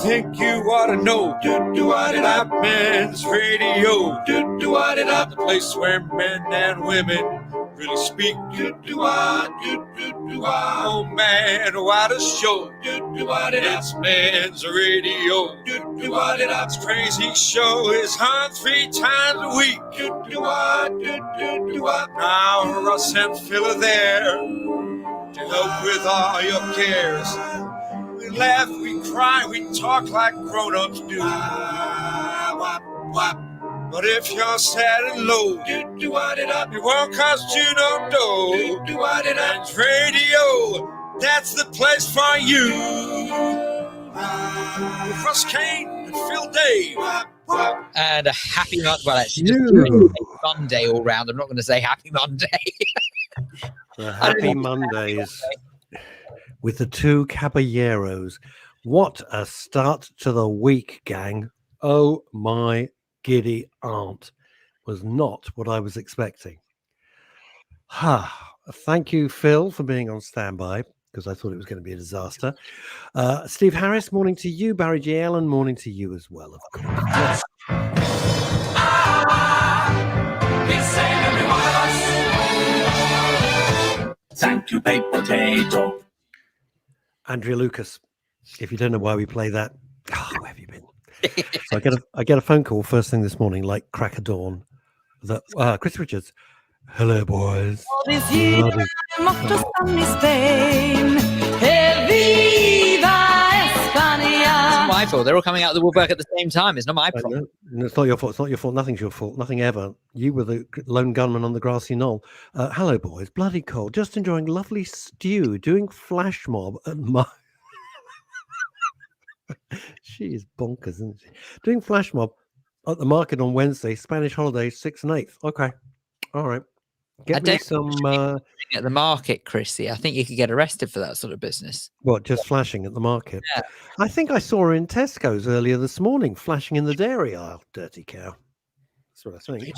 think you ought to know. About men's radio. The place where men and women really speak. Oh man, what a show. It's men's radio. This crazy show is on 3 times a week. Now Russ and Phil are there to help with all your cares. We laugh, we cry, we talk like grown-ups do. But if you're sad and low, it won't cost you no dough. Men's radio, that's the place for you. With Russ Kane and Phil Dave. And a happy Monday. Well, actually, just Monday all round. I'm not going to say happy Monday. The happy Mondays with the two caballeros. What a start to the week, gang. Oh, my giddy aunt. Was not what I was expecting. Thank you, Phil, for being on standby, because I thought it was going to be a disaster. Steve Harris, morning to you. Barry G. Allen, morning to you as well, of course. Thank you, baked potato. Andrea Lucas, if you don't know why we play that, where have you been? So I get a phone call first thing this morning, like crack of dawn, that Chris Richards, hello boys. This year I'm off to sunny Spain. Viva España. It's my fault. They're all coming out of the woodwork at the same time. It's not my problem. No, it's not your fault. It's not your fault. Nothing's your fault. Nothing ever. You were the lone gunman on the grassy knoll. Hello boys, bloody cold. Just enjoying lovely stew, doing flash mob at my... She is bonkers, isn't she? Doing flash mob at the market on Wednesday. Spanish holidays, 6th and 8th. Okay, all right. Get me some at the market, Chrissy. I think you could get arrested for that sort of business. What? Just flashing at the market? Yeah. I think I saw her in Tesco's earlier this morning, flashing in the dairy aisle. Dirty cow. That's what I think.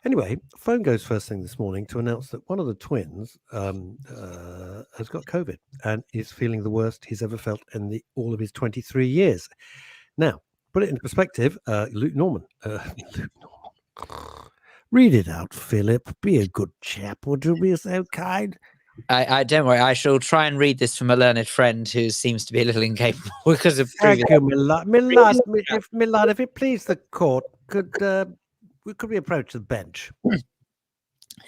Anyway, phone goes first thing this morning to announce that one of the twins has got COVID and is feeling the worst he's ever felt in all of his 23 years. Now, put it into perspective, Luke Norman. Read it out, Philip. Be a good chap. Would you be so kind? I don't worry. I shall try and read this from a learned friend who seems to be a little incapable because of Thank you, Millard. If it please the court, could we approach the bench?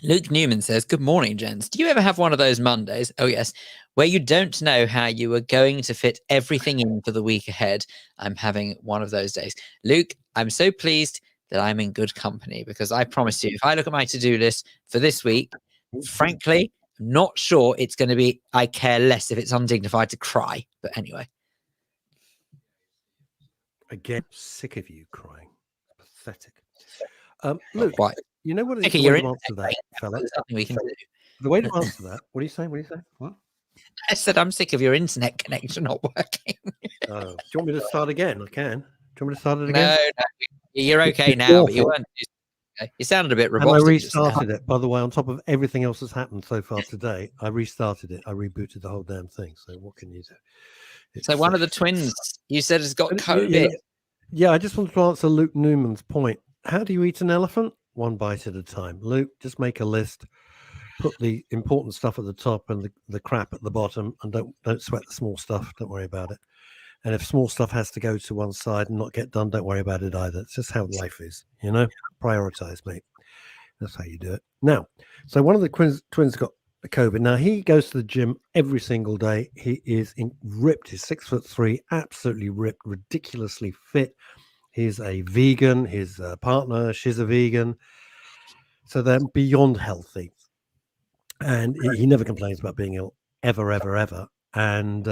Luke Newman says, good morning, gents. Do you ever have one of those Mondays? Oh, yes. Where you don't know how you are going to fit everything in for the week ahead. I'm having one of those days. Luke, I'm so pleased that I'm in good company, because I promise you, if I look at my to-do list for this week, frankly, I'm not sure it's going to be, I care less if it's undignified to cry. But anyway. Again, sick of you crying. Pathetic. Luke, Quite. you know what it is? Okay, The way to answer that, fella. There's nothing we can do. The way to answer that. What do you say? What? I said I'm sick of your internet connection not working. Do you want me to start again? I can. Do you want me to start it again? No, you're okay now, but you weren't. You sounded a bit robotic. And I restarted it, by the way, on top of everything else that's happened so far today. I restarted it. I rebooted the whole damn thing. So what can you do? So one of the twins you said has got COVID. Yeah, I just wanted to answer Luke Newman's point. How do you eat an elephant? One bite at a time. Luke, just make a list. Put the important stuff at the top and the crap at the bottom, and don't sweat the small stuff. Don't worry about it. And if small stuff has to go to one side and not get done, don't worry about it either. It's just how life is, you know. Prioritize, mate. That's how you do it. Now, so one of the twins got COVID. Now he goes to the gym every single day. He is ripped. He's 6'3", absolutely ripped, ridiculously fit. He's a vegan. His partner, she's a vegan. So they're beyond healthy. And he never complains about being ill, ever. And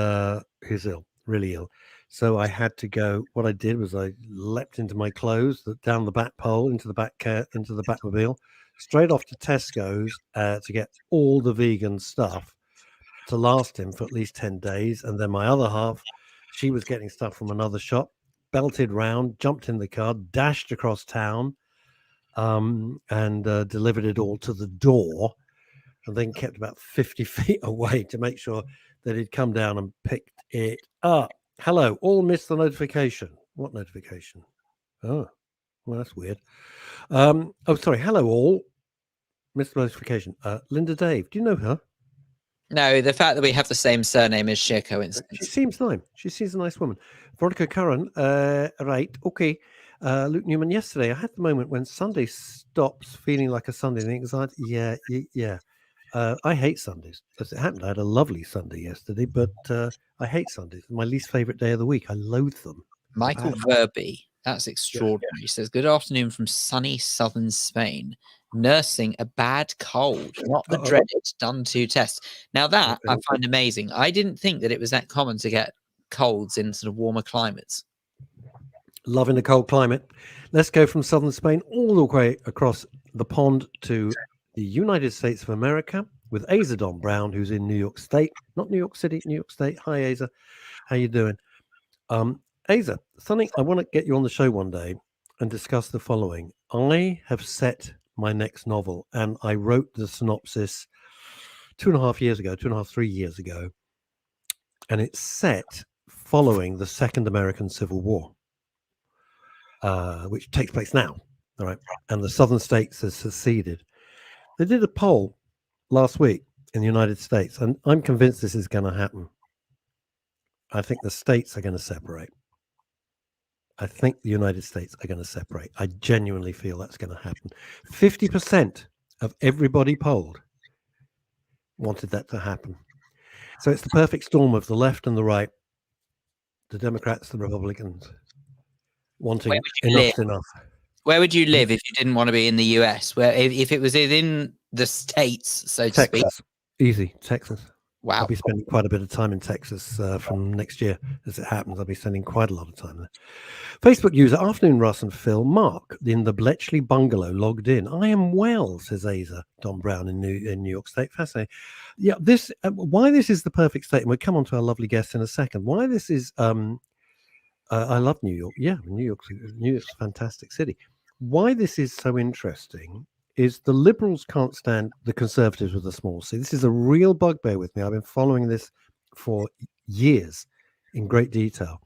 he's ill, really ill. So I had to go. What I did was I leapt into my clothes, down the back pole, into the Batmobile, straight off to Tesco's to get all the vegan stuff to last him for at least 10 days. And then my other half, she was getting stuff from another shop, belted round, jumped in the car, dashed across town, and delivered it all to the door, and then kept about 50 feet away to make sure that he'd come down and picked it up. Hello, all missed the notification. What notification? Oh, well, that's weird. Sorry. Hello, all missed the notification. Linda Dave, do you know her? No, the fact that we have the same surname is sheer She coincidence. seems nice. She seems a nice woman. Veronica Curran, right, okay. Luke Newman, yesterday I had the moment when Sunday stops feeling like a Sunday. The anxiety, yeah. I hate Sundays. As it happened, I had a lovely Sunday yesterday, but I hate Sundays. My least favorite day of the week. I loathe them. Michael Verby, that's extraordinary. He says, "Good afternoon from sunny southern Spain. Nursing a bad cold, not the dreaded done to test." Now that I find amazing. I didn't think that it was that common to get colds in sort of warmer climates. Loving the cold climate. Let's go from southern Spain all the way across the pond to the United States of America with Aza Don Brown, who's in New York State, not New York City, New York State. Hi, Aza. How you doing? Aza, something I want to get you on the show one day and discuss the following. I have set my next novel, and I wrote the synopsis 3 years ago, and it's set following the Second American Civil War, which takes place now, all right? And the southern states have seceded. They did a poll last week in the United States, and I'm convinced this is going to happen. I think the states are going to separate. I think the United States are going to separate. I genuinely feel that's going to happen. 50% of everybody polled wanted that to happen. So it's the perfect storm of the left and the right, the Democrats, the Republicans, wanting enough's enough. Where would you live if you didn't want to be in the US? Where if it was in the States, so to speak? Texas. Easy, Texas. Wow. I'll be spending quite a bit of time in Texas from next year. As it happens, I'll be spending quite a lot of time there. Facebook user, afternoon, Russ and Phil. Mark in the Bletchley bungalow logged in. I am well, says Aza Don Brown in New York State. Fascinating. Yeah, this why this is the perfect state, and we'll come on to our lovely guest in a second. Why this is, I love New York. Yeah, New York's a fantastic city. Why this is so interesting is the Liberals can't stand the Conservatives with a small c. This is a real bugbear with me. I've been following this for years in great detail.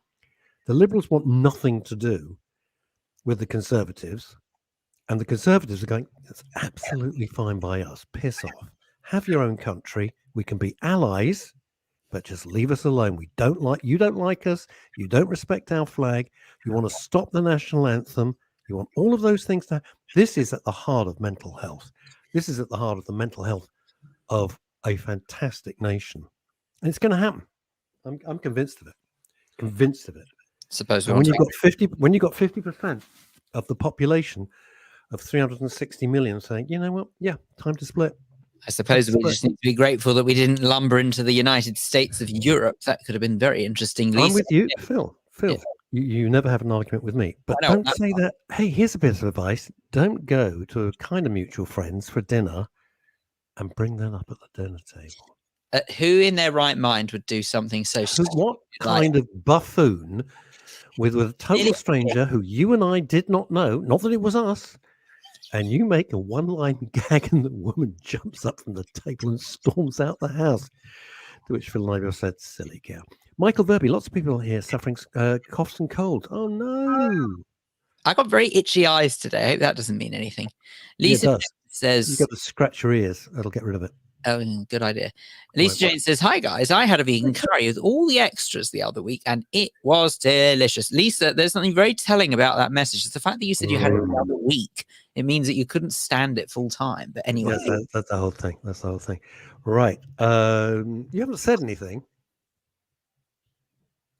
The Liberals want nothing to do with the Conservatives, and the Conservatives are going, that's absolutely fine by us. Piss off. Have your own country. We can be allies, but just leave us alone. You don't like us. You don't respect our flag. You want to stop the national anthem. You want all of those things to. This is at the heart of mental health. This is at the heart of the mental health of a fantastic nation, and it's going to happen. I'm convinced of it. Convinced of it. Suppose when you got 50% of the population of 360 million saying, you know what, yeah, time to split. I suppose we just need to be grateful that we didn't lumber into the United States of Europe. That could have been very interesting. Lisa, I'm with you, Phil. Yeah. You never have an argument with me, but don't say that. Hey, here's a bit of advice. Don't go to a kind of mutual friends for dinner and bring that up at the dinner table. Who in their right mind would do something so stupid? What kind of buffoon with a total stranger who you and I did not know, not that it was us, and you make a one-line gag and the woman jumps up from the table and storms out the house? To which Phil and I said, silly cow. Michael Verby, lots of people here suffering coughs and colds. Oh, no. I got very itchy eyes today. I hope that doesn't mean anything. Lisa says... You got to scratch your ears. That'll get rid of it. Oh, good idea. Lisa Jane says, hi, guys. I had a vegan curry with all the extras the other week, and it was delicious. Lisa, there's something very telling about that message. It's the fact that you said you had it the other week. It means that you couldn't stand it full time. But anyway. That's the whole thing. That's the whole thing. Right. You haven't said anything.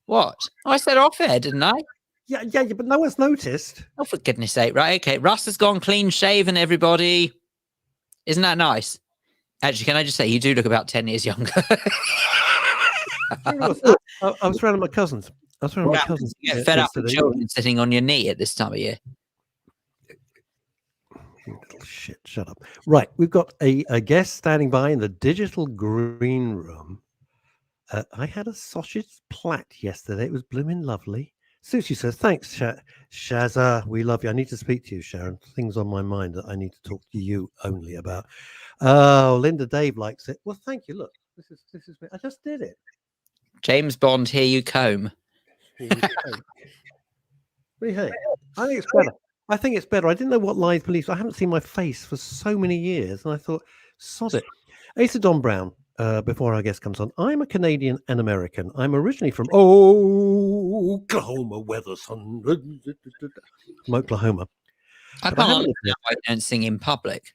What? I said off air, didn't I? Yeah, but no one's noticed. Oh, for goodness sake. Right, okay. Russ has gone clean shaven, everybody. Isn't that nice? Actually, can I just say, you do look about 10 years younger. I was around my cousins. You get fed up with children sitting on your knee at this time of year. Little shit, shut up. Right, we've got a guest standing by in the digital green room. I had a sausage plat yesterday. It was blooming lovely. Susie says, thanks, Shazza. We love you. I need to speak to you, Sharon. Things on my mind that I need to talk to you only about. Oh, Linda Dave likes it. Well, thank you. Look, this is I just did it. James Bond, here you comb. You would think. What do you think? I think it's better. I think it's better. I didn't know what lies beliefs. I haven't seen my face for so many years, and I thought, sod it. Asa Don Brown. Before our guest comes on, I'm a Canadian and American. I'm originally from Oklahoma, weather son, from Oklahoma. I But I can't haven't understand why you don't sing in public.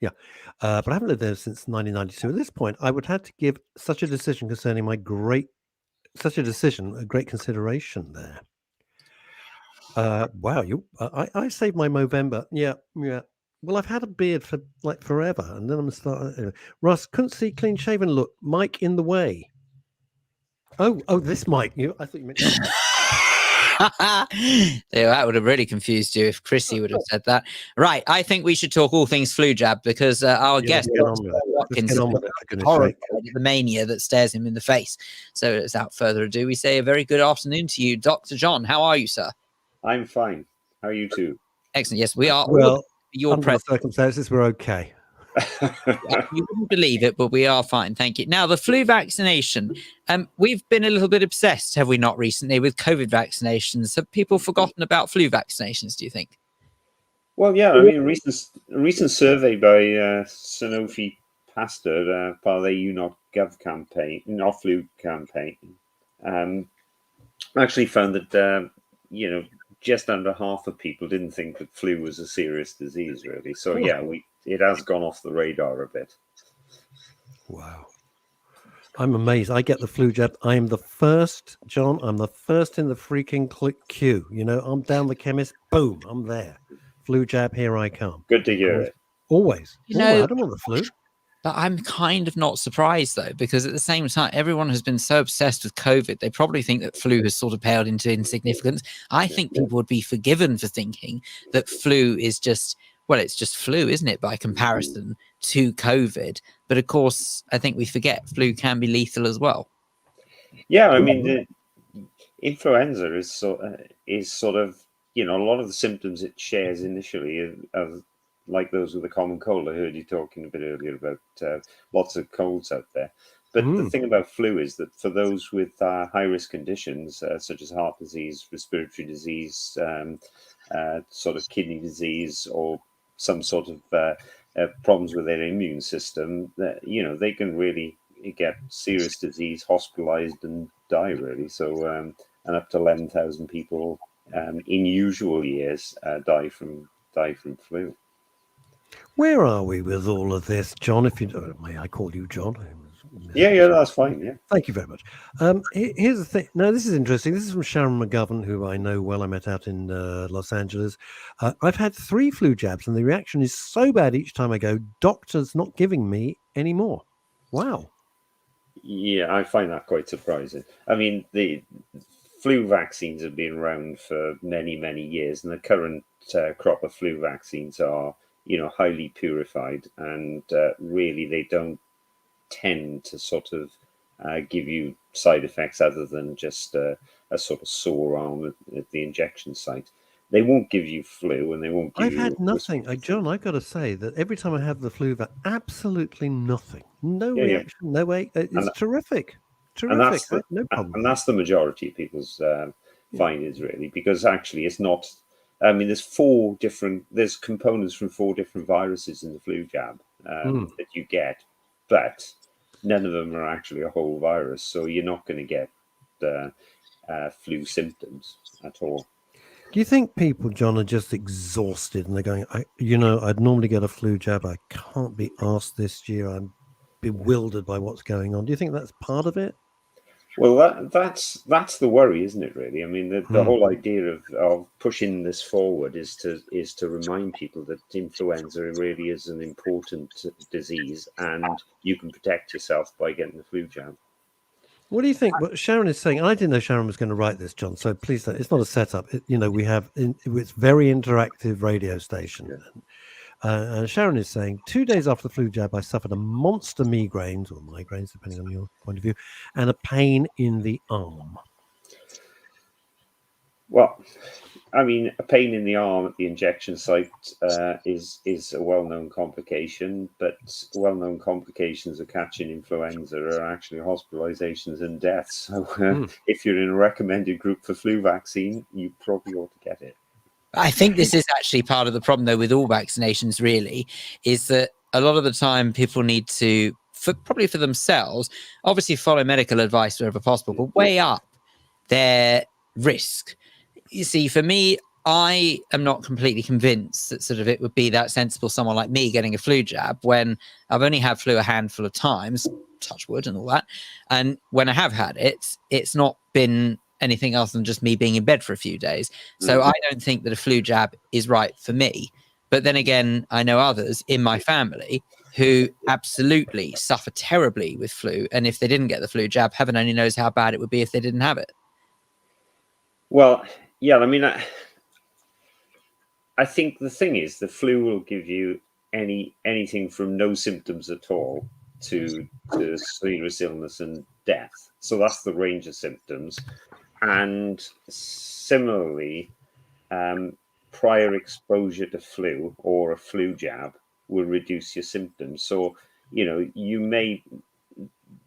But I haven't lived there since 1992. At this point, I would have to give such a decision concerning a great consideration there. Wow, I saved my Movember. Yeah. Well, I've had a beard for like forever, and then I'm starting. Anyway. Russ couldn't see clean shaven look. Mike in the way. Oh, this Mike. I thought you meant. Yeah, that would have really confused you if Chrissy would have said that. Right, I think we should talk all things flu jab because our guest, Watkins, is horrified at the mania that stares him in the face. So without further ado, we say a very good afternoon to you, Dr. John. How are you, sir? I'm fine. How are you two? Excellent. Yes, we are. Well, your under the circumstances, we're okay. You wouldn't believe it, but we are fine. Thank you. Now, the flu vaccination. We've been a little bit obsessed, have we not, recently with COVID vaccinations? Have people forgotten about flu vaccinations, do you think? Well, yeah. I mean, a recent survey by Sanofi Pasteur, part of their U.Not.Gov campaign, not flu campaign, actually found that just under half of people didn't think that flu was a serious disease, really. So yeah, it has gone off the radar a bit. Wow. I'm amazed. I get the flu jab. I am the first, John. I'm the first in the freaking queue. I'm down the chemist. Boom, I'm there. Flu jab, here I come. Good to hear it. Always. I don't want the flu. But I'm kind of not surprised, though, because at the same time, everyone has been so obsessed with COVID. They probably think that flu has sort of paled into insignificance. I think people would be forgiven for thinking that flu is just, well, it's just flu, isn't it, by comparison to COVID? But of course, I think we forget flu can be lethal as well. Yeah, I mean, the influenza is sort of, a lot of the symptoms it shares initially are like those with the common cold. I heard you talking a bit earlier about lots of colds out there. But the thing about flu is that for those with high-risk conditions, such as heart disease, respiratory disease, sort of kidney disease, or some sort of problems with their immune system, they can really get serious disease, hospitalized, and die, really. So, and up to 11,000 people in usual years die from flu. Where are we with all of this, John? If you don't, may I call you John? Yeah, that's fine. Yeah. Thank you very much. Here's the thing. Now, this is interesting. This is from Sharon McGovern, who I know well. I met out in Los Angeles. I've had 3 flu jabs, and the reaction is so bad each time I go, doctors not giving me any more. Wow. Yeah, I find that quite surprising. I mean, the flu vaccines have been around for many, many years, and the current crop of flu vaccines are, highly purified, and really they don't tend to sort of give you side effects other than just a sort of sore arm at the injection site. They won't give you flu, and they won't give you... I've had nothing. John, I've got to say that every time I have the flu, absolutely nothing. No reaction, no way. It's terrific. Terrific. No problem. And that's the majority of people's findings, really, because actually it's not... I mean, there's components from 4 different viruses in the flu jab that you get, but none of them are actually a whole virus. So you're not going to get flu symptoms at all. Do you think people, John, are just exhausted and they're going, I'd normally get a flu jab. I can't be asked this year. I'm bewildered by what's going on. Do you think that's part of it? Well, that's the worry, isn't it, really? I mean, the whole idea of pushing this forward is to remind people that influenza really is an important disease, and you can protect yourself by getting the flu jab. What do you think? What Sharon is saying, I didn't know Sharon was going to write this, John, so please don't. It's not a setup. We have it's very interactive radio station. Yeah. And Sharon is saying, 2 days after the flu jab, I suffered a monster migraines, or migraines, depending on your point of view, and a pain in the arm. Well, I mean, a pain in the arm at the injection site is a well-known complication, but well-known complications of catching influenza are actually hospitalizations and deaths. So if you're in a recommended group for flu vaccine, you probably ought to get it. I think this is actually part of the problem, though, with all vaccinations, really, is that a lot of the time people need to, probably for themselves, obviously follow medical advice wherever possible, but weigh up their risk. You see, for me, I am not completely convinced that sort of it would be that sensible, someone like me getting a flu jab when I've only had flu a handful of times, touch wood and all that. And when I have had it, it's not been anything else than just me being in bed for a few days. So I don't think that a flu jab is right for me. But then again, I know others in my family who absolutely suffer terribly with flu. And if they didn't get the flu jab, heaven only knows how bad it would be if they didn't have it. Well, yeah, I mean, I think the thing is the flu will give you anything from no symptoms at all to serious illness and death. So that's the range of symptoms. And similarly, prior exposure to flu or a flu jab will reduce your symptoms. So, you know,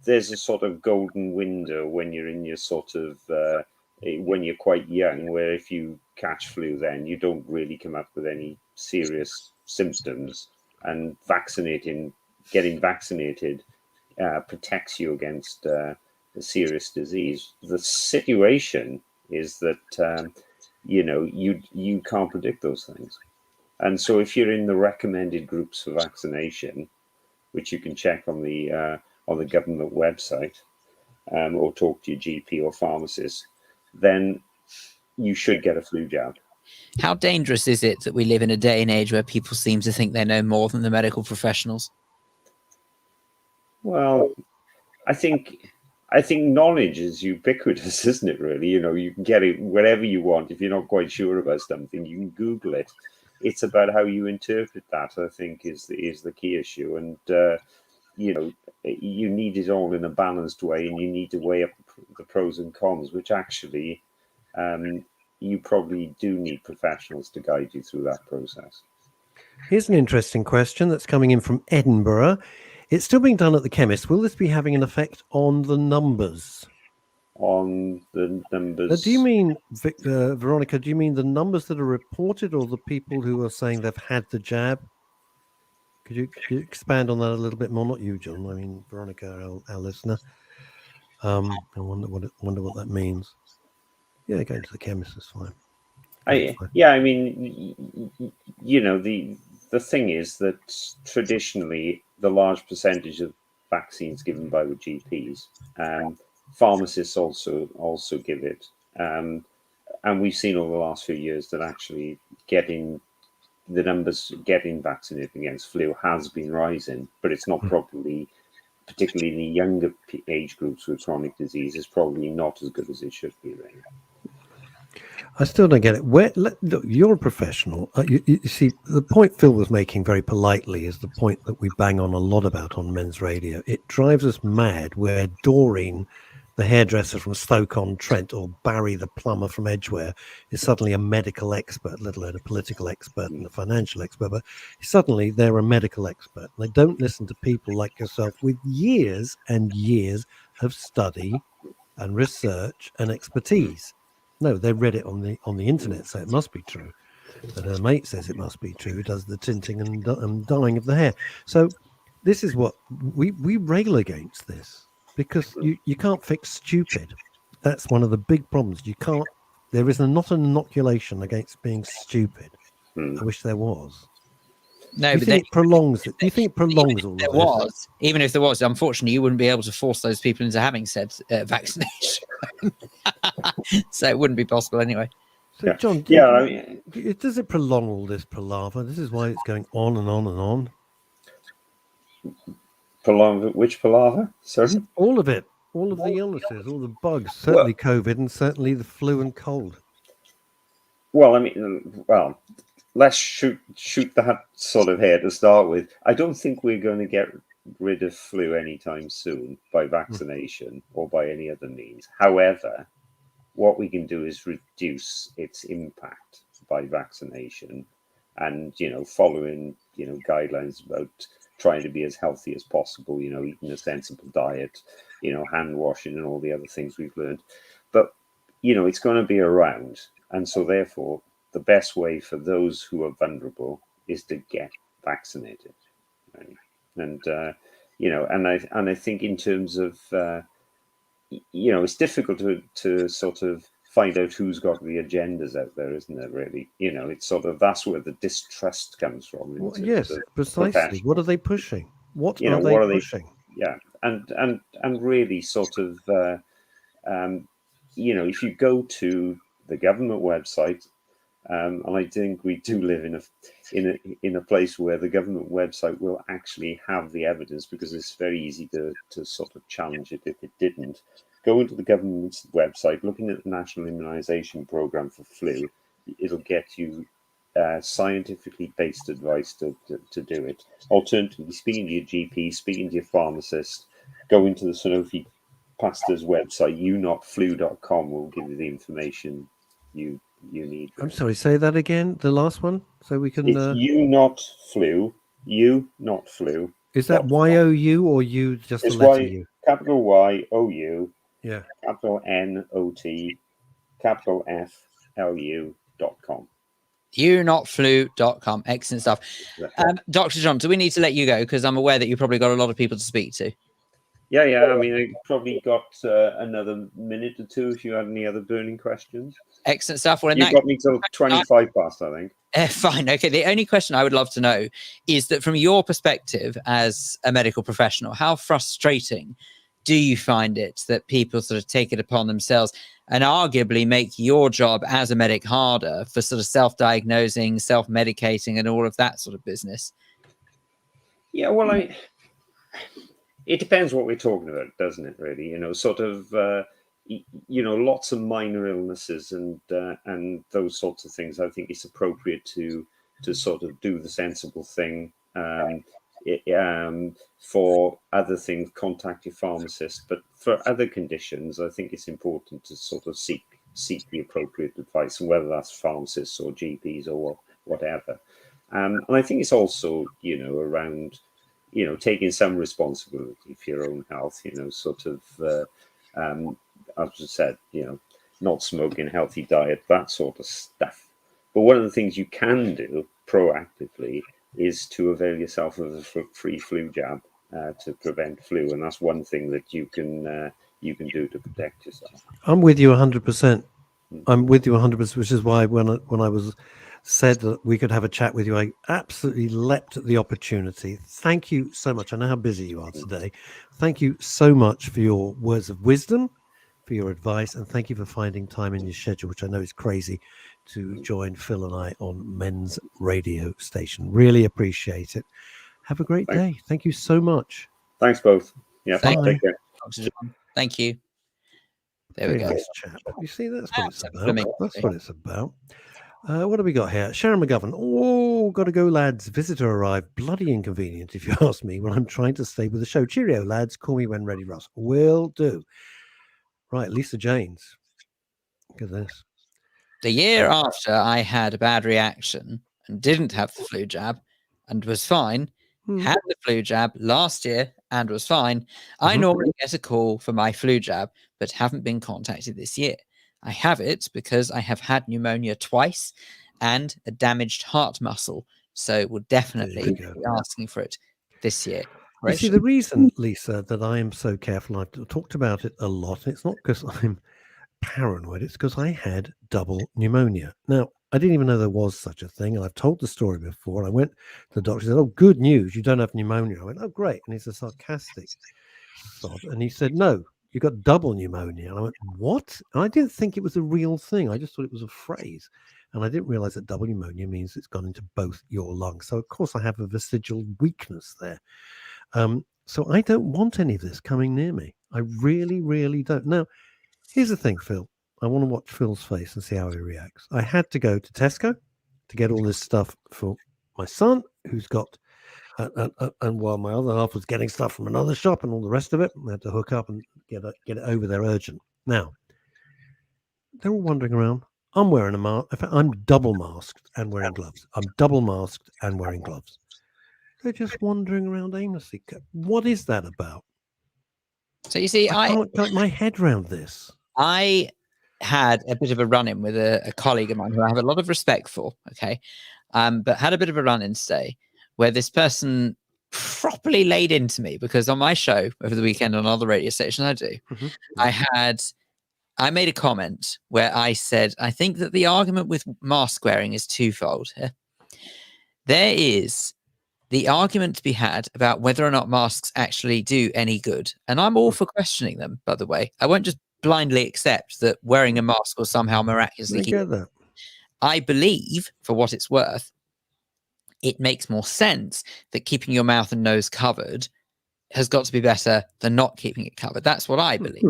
there's a sort of golden window when you're in your sort of, when you're quite young, where if you catch flu, then you don't really come up with any serious symptoms, and getting vaccinated protects you against the serious disease. The situation is that you know, you can't predict those things, and so if you're in the recommended groups for vaccination, which you can check on the government website, or talk to your GP or pharmacist, then you should get a flu jab. How dangerous is it that we live in a day and age where people seem to think they know more than the medical professionals? Well, I think knowledge is ubiquitous, isn't it? Really, you know, you can get it wherever you want. If you're not quite sure about something, you can Google it. It's about how you interpret that, I think, is the key issue. And you know, you need it all in a balanced way, and you need to weigh up the pros and cons, which actually you probably do need professionals to guide you through that process. Here's an interesting question that's coming in from Edinburgh. It's still being done at the chemist. Will this be having an effect on the numbers? On the numbers? Do you mean, Veronica, do you mean the numbers that are reported, or the people who are saying they've had the jab? Could you expand on that a little bit more? Not you, John. I mean, Veronica, our listener. I wonder what that means. Yeah, going to the chemist is fine. Yeah, I mean, you know, the thing is that traditionally the large percentage of vaccines given by the GPs, pharmacists also give it, and we've seen over the last few years that actually getting vaccinated against flu has been rising, but it's not probably, particularly in the younger age groups with chronic disease, is probably not as good as it should be. Really. I still don't get it. Look, you're a professional. You see, the point Phil was making very politely is the point that we bang on a lot about on men's radio. It drives us mad where Doreen, the hairdresser from Stoke-on-Trent, or Barry, the plumber from Edgware, is suddenly a medical expert, let alone a political expert and a financial expert. But suddenly they're a medical expert. They don't listen to people like yourself with years and years of study and research and expertise. No, they read it on the internet, so it must be true. And her mate says it must be true. Who does the tinting and dyeing of the hair? So this is what we rail against this, because you can't fix stupid. That's one of the big problems. You can't. There is not an inoculation against being stupid. I wish there was. No, you but think it prolongs it? Do you think it prolongs all of this? Even if there was, unfortunately, you wouldn't be able to force those people into having said vaccination. So it wouldn't be possible anyway. So, John, does it prolong all this palaver? This is why it's going on and on and on. Palaver? Which palaver? Sorry? All of it. All of the illnesses, all the bugs. Certainly COVID, and certainly the flu and cold. Well, I mean, let's shoot that sort of hair to start with. I don't think we're going to get rid of flu anytime soon by vaccination or by any other means. However, what we can do is reduce its impact by vaccination, and following guidelines about trying to be as healthy as possible, eating a sensible diet, hand washing and all the other things we've learned. But it's going to be around, and so therefore the best way for those who are vulnerable is to get vaccinated, right? And and I think in terms of it's difficult to sort of find out who's got the agendas out there, isn't it? Really, it's sort of, that's where the distrust comes from. Well, yes, precisely. What are they pushing? What are they pushing? Yeah, and really sort of if you go to the government website, and I think we do live in a place where the government website will actually have the evidence, because it's very easy to sort of challenge it if it didn't. Go into the government's website, looking at the National Immunisation Programme for flu, it'll get you scientifically based advice to do it. Alternatively, speaking to your GP, speaking to your pharmacist, go into the Sanofi Pasteur's website, unotflu.com will give you the information you need. I'm sorry, say that again, the last one, so we can... It's unotflu. Is that Y-O-U or U, just it's the letter U? Capital Y-O-U, yeah, capital N-O-T, capital F-L-U.com. Unotflu.com. Excellent stuff. Dr. John, do we need to let you go? Because I'm aware that you've probably got a lot of people to speak to. Yeah. I mean, I probably got another minute or two if you had any other burning questions. Excellent stuff. Well, You've got me till 25 past, I think. Fine. Okay. The only question I would love to know is that from your perspective as a medical professional, how frustrating do you find it that people sort of take it upon themselves and arguably make your job as a medic harder for sort of self-diagnosing, self-medicating and all of that sort of business? Yeah, well, it depends what we're talking about, doesn't it, really? Sort of, lots of minor illnesses and those sorts of things. I think it's appropriate to sort of do the sensible thing. For other things, contact your pharmacist. But for other conditions, I think it's important to sort of seek the appropriate advice, whether that's pharmacists or GPs or whatever. And I think it's also, around, taking some responsibility for your own health, sort of, as I said, not smoking, healthy diet, that sort of stuff. But one of the things you can do proactively is to avail yourself of a free flu jab to prevent flu, and that's one thing that you can do to protect yourself. I'm with you 100%. I'm with you 100%, which is why when I was said that we could have a chat with you, I absolutely leapt at the opportunity. Thank you so much. I know how busy you are today. Thank you so much for your words of wisdom, for your advice, and thank you for finding time in your schedule, which I know is crazy, to join Phil and I on Men's Radio Station. Really appreciate it. Have a great day. Thank you so much. Thanks both. Yeah, Thank take care. Dr. John. Thank you. There Very we go. nice chap. You see, that's what it's about. That's what it's about. What have we got here? Sharon McGovern. Oh, got to go, lads. Visitor arrived. Bloody inconvenient, if you ask me, when I'm trying to stay with the show. Cheerio, lads. Call me when ready, Russ. Will do. Right, Lisa Janes. Look at this. The year after I had a bad reaction and didn't have the flu jab and was fine, had the flu jab last year and was fine, I normally get a call for my flu jab, but haven't been contacted this year. I have it because I have had pneumonia twice and a damaged heart muscle, so will definitely be asking for it this year. You see, the reason, Lisa, that I am so careful, I've talked about it a lot, it's not because I'm paranoid, it's because I had double pneumonia. Now, I didn't even know there was such a thing, and I've told the story before. I went to the doctor, said, "Oh, good news, you don't have pneumonia." I went, "Oh, great." And he's a sarcastic sod, and he said, "No, you got double pneumonia." And I went, "What?" And I didn't think it was a real thing. I just thought it was a phrase. And I didn't realize that double pneumonia means it's gone into both your lungs. So, of course, I have a vestigial weakness there. So I don't want any of this coming near me. I really, really don't. Now, here's the thing, Phil. I want to watch Phil's face and see how he reacts. I had to go to Tesco to get all this stuff for my son, who's got, and while my other half was getting stuff from another shop and all the rest of it, I had to hook up and get it over there urgent. Now, They're all wandering around. I'm wearing a mask. In fact, I'm double masked and wearing gloves. I'm double masked and wearing gloves. They're just wandering around aimlessly. What is that about? So you see, I can't get my head around this. I had a bit of a run-in with a colleague of mine who I have a lot of respect for, okay? But had a bit of a run-in today where this person properly laid into me because on my show over the weekend on other radio stations I do, I made a comment where I said, I think that the argument with mask wearing is twofold. There is the argument to be had about whether or not masks actually do any good. And I'm all for questioning them, by the way. I won't just blindly accept that wearing a mask will somehow miraculously I heal. get that. I believe, for what it's worth, it makes more sense that keeping your mouth and nose covered has got to be better than not keeping it covered. That's what I believe.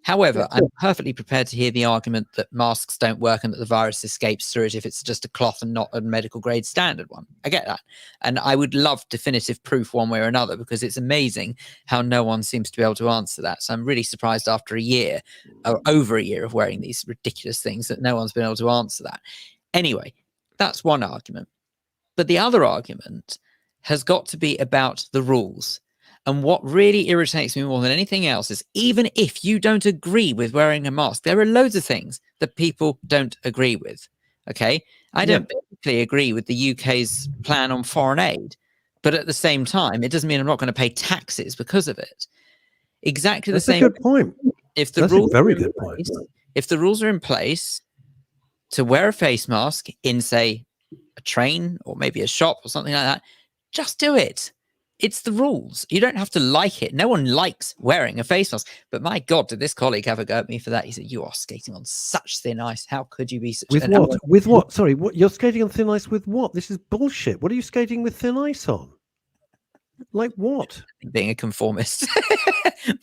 However, I'm perfectly prepared to hear the argument that masks don't work and that the virus escapes through it if it's just a cloth and not a medical grade standard one. I get that. And I would love definitive proof one way or another because it's amazing how no one seems to be able to answer that. So I'm really surprised after a year or over a year of wearing these ridiculous things that no one's been able to answer that. Anyway, that's one argument. But the other argument has got to be about the rules. And what really irritates me more than anything else is even if you don't agree with wearing a mask, there are loads of things that people don't agree with. Okay. I don't particularly agree with the UK's plan on foreign aid, but at the same time, it doesn't mean I'm not going to pay taxes because of it. Exactly That's the same. a good point. If the That's rules a very are in good point. place- If the rules are in place to wear a face mask in, say, a train or maybe a shop or something like that, just do it. It's the rules. You don't have to like it. No one likes wearing a face mask. But my God, did this colleague have a go at me for that? He said, "You are skating on such thin ice. How could you be such?" With what? With what? Sorry, what? You're skating on thin ice with what? This is bullshit. What are you skating with thin ice on? Like what? Being a conformist.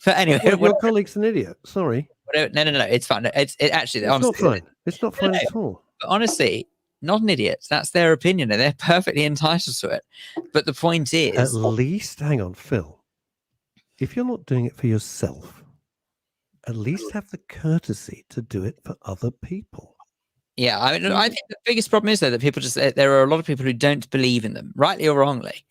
But anyway, Well, your colleague's an idiot. Sorry. No. It's fine. It actually, It's honestly, not fine. It's not fine No. at all. But honestly, not an idiot. That's their opinion, and they're perfectly entitled to it. But the point At is, least, hang on, Phil. If you're not doing it for yourself, at least have the courtesy to do it for other people. yeah, I think the biggest problem is though that people there are a lot of people who don't believe in them, rightly or wrongly.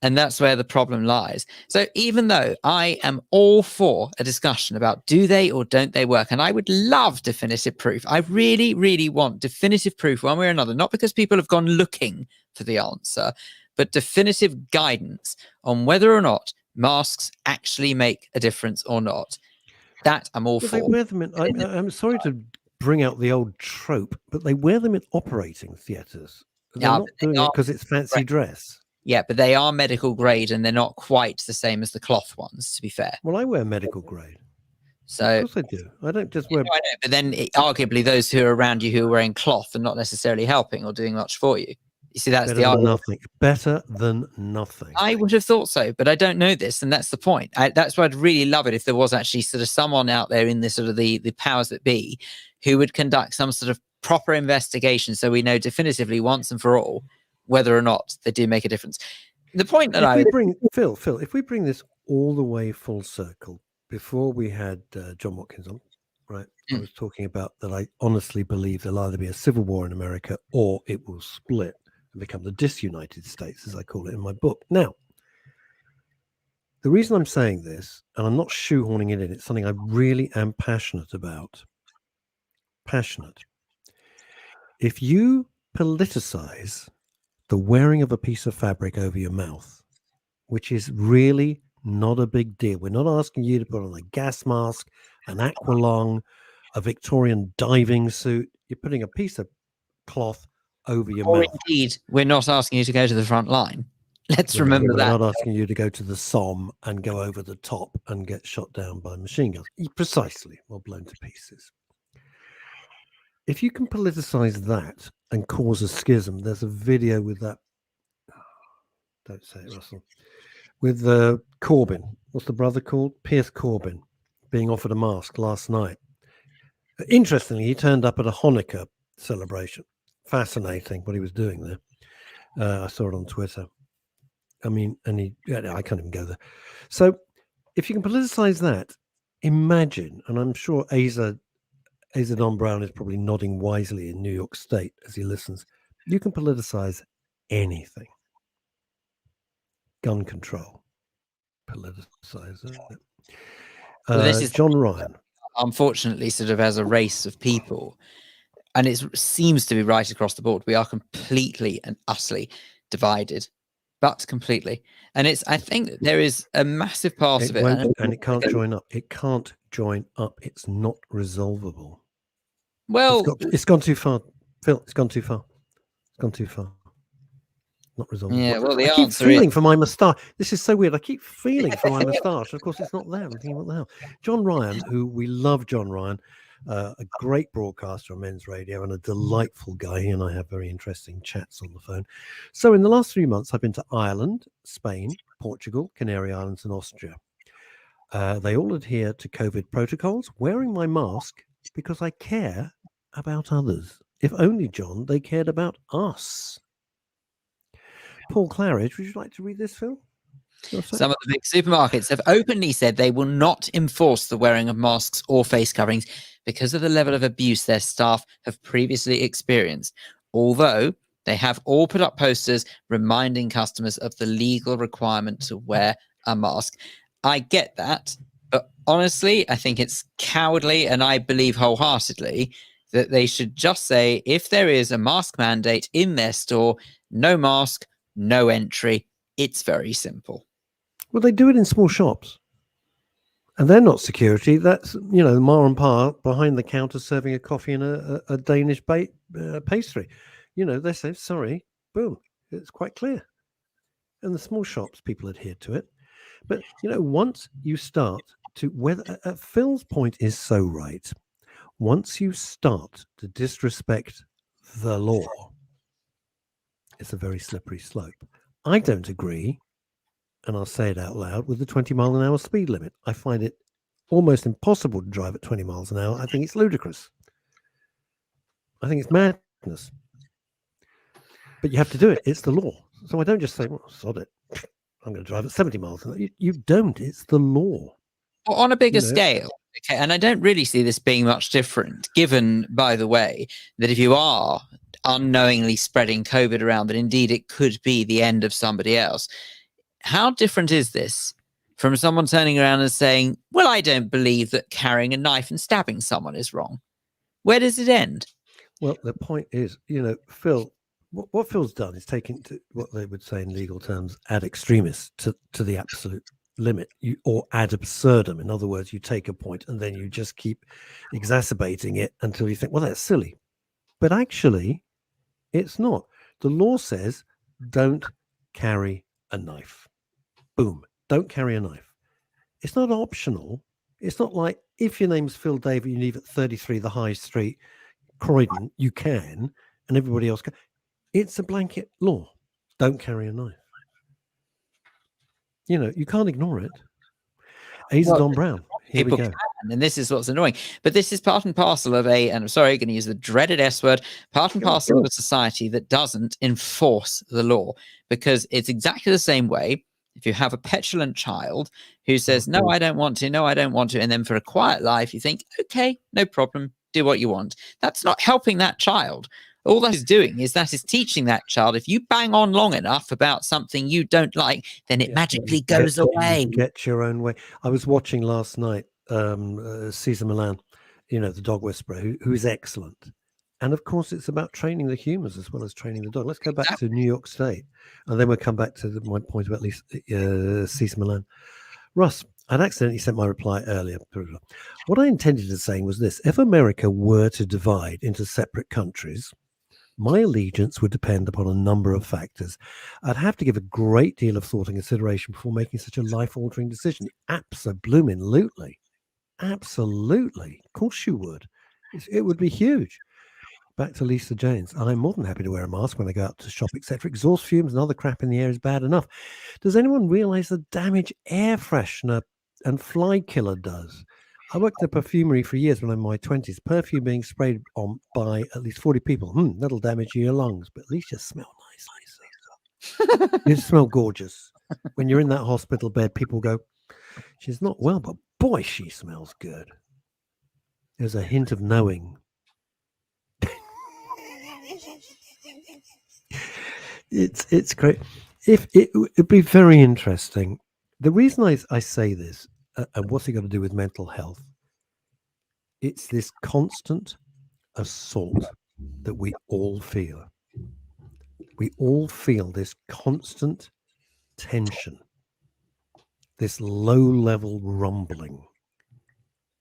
And that's where the problem lies. So even though I am all for a discussion about do they or don't they work, and I would love definitive proof. I really, really want definitive proof one way or another, not because people have gone looking for the answer, but definitive guidance on whether or not masks actually make a difference or not. That I'm all Well, for. they wear them in, I'm sorry to bring out the old trope, but they wear them in operating theatres. They're Yeah, not but they doing it are- because it's fancy Right. dress. Yeah, but they are medical grade and they're not quite the same as the cloth ones, to be fair. Well, I wear medical grade. So Of course I do. I don't just wear. No, I know, but then arguably those who are around you who are wearing cloth are not necessarily helping or doing much for you. You see, that's Better the than argument. nothing. Better than nothing. I would have thought so, but I don't know this, and that's the point. That's why I'd really love it if there was actually sort of someone out there in the sort of the powers that be who would conduct some sort of proper investigation so we know definitively once and for all whether or not they do make a difference. The point that If we bring Phil, if we bring this all the way full circle, before we had John Watkins on, right? I was talking about that I honestly believe there'll either be a civil war in America or it will split and become the disunited states, as I call it in my book. Now, the reason I'm saying this, and I'm not shoehorning it in, it's something I really am passionate about. Passionate. If you politicize the wearing of a piece of fabric over your mouth, which is really not a big deal. We're not asking you to put on a gas mask, an aqualung, a Victorian diving suit. You're putting a piece of cloth over your or mouth. indeed, we're not asking you to go to the front line. Let's remember We're that. not asking you to go to the Somme and go over the top and get shot down by machine guns. Precisely, or blown to pieces. If you can politicize that and cause a schism, there's a video with that. Don't say it, Russell. With Corbyn. What's the brother called? Pierce Corbyn, being offered a mask last night. Interestingly, he turned up at a Hanukkah celebration. Fascinating what he was doing there. I saw it on Twitter. I mean, I can't even go there. So if you can politicize that, imagine, and I'm sure Asa Don Brown is probably nodding wisely in New York State as he listens. You can politicize anything. Gun control. Politicize it. Well, this is John Ryan. unfortunately sort of as a race of people, and it seems to be right across the board. We are completely and utterly divided, but completely. And I think that there is a massive part of it. And it can't join up. It can't join up. It's not resolvable. Well, it's gone too far. Phil, it's gone too far. It's gone too far. Not resolvable. Yeah, well, I keep feeling for my moustache. This is so weird. I keep feeling for my moustache. Of course, it's not there. I'm thinking, what the hell? John Ryan, who we love, John Ryan, a great broadcaster on men's radio and a delightful guy. He and I have very interesting chats on the phone. So in the last 3 months, I've been to Ireland, Spain, Portugal, Canary Islands, and Austria. They all adhere to COVID protocols, wearing my mask because I care about others. If only, John, they cared about us. Paul Claridge, would you like to read this, Phil? Some of the big supermarkets have openly said they will not enforce the wearing of masks or face coverings because of the level of abuse their staff have previously experienced, although they have all put up posters reminding customers of the legal requirement to wear a mask. I get that, but honestly, I think it's cowardly, and I believe wholeheartedly that they should just say, if there is a mask mandate in their store, no mask, no entry. It's very simple. Well, they do it in small shops. And they're not security. That's, Ma and Pa behind the counter serving a coffee and a Danish pastry. They say, sorry, boom, it's quite clear. And the small shops, people adhere to it. But, once you start to, Phil's point is so right. Once you start to disrespect the law, it's a very slippery slope. I don't agree, and I'll say it out loud, with the 20-mile-an-hour speed limit. I find it almost impossible to drive at 20 miles an hour. I think it's ludicrous. I think it's madness. But you have to do it. It's the law. So I don't just say, well, sod it. I'm going to drive at 70 miles an hour. You don't. It's the law. Well, on a bigger scale. Okay, and I don't really see this being much different, given, by the way, that if you are unknowingly spreading COVID around, that indeed it could be the end of somebody else. How different is this from someone turning around and saying, well, I don't believe that carrying a knife and stabbing someone is wrong? Where does it end? Well, the point is, Phil, what Phil's done is taken to what they would say in legal terms ad extremis, to the absolute limit, or ad absurdum. In other words, you take a point and then you just keep exacerbating it until you think, well, that's silly. But actually, it's not. The law says don't carry a knife. Boom. Don't carry a knife. It's not optional. It's not like if your name's Phil David, you live at 33 the High Street, Croydon, you can, and everybody else can. It's a blanket law. Don't carry a knife. You can't ignore it. Don Brown. Here we go. Can, and this is what's annoying. But this is part and parcel of and I'm sorry, I'm going to use the dreaded S word, part and parcel of a society that doesn't enforce the law, because it's exactly the same way. If you have a petulant child who says, no, I don't want to, no, I don't want to, and then for a quiet life, you think, okay, no problem, do what you want. That's not helping that child. All that is doing is teaching that child, if you bang on long enough about something you don't like, then it magically goes away. Get your own way. I was watching last night Cesar Millan, the dog whisperer, who is excellent. And of course, it's about training the humans as well as training the dog. Let's go back to New York State, and then we'll come back to my point about Cesar Millan. Russ, I'd accidentally sent my reply earlier. What I intended to say was this: if America were to divide into separate countries, my allegiance would depend upon a number of factors. I'd have to give a great deal of thought and consideration before making such a life-altering decision. Absolutely. Absolutely. Of course you would. It would be huge. Back to Lisa Janes. I'm more than happy to wear a mask when I go out to shop, etc. Exhaust fumes and other crap in the air is bad enough. Does anyone realize the damage air freshener and fly killer does? I worked in a perfumery for years when I'm in my 20s. Perfume being sprayed on by at least 40 people. That'll damage your lungs, but at least you smell nice. You smell gorgeous. When you're in that hospital bed, people go, she's not well, but boy, she smells good. There's a hint of knowing. It's great. If it'd be very interesting. The reason I say this, and what's it got to do with mental health? It's this constant assault that we all feel. We all feel this constant tension, this low-level rumbling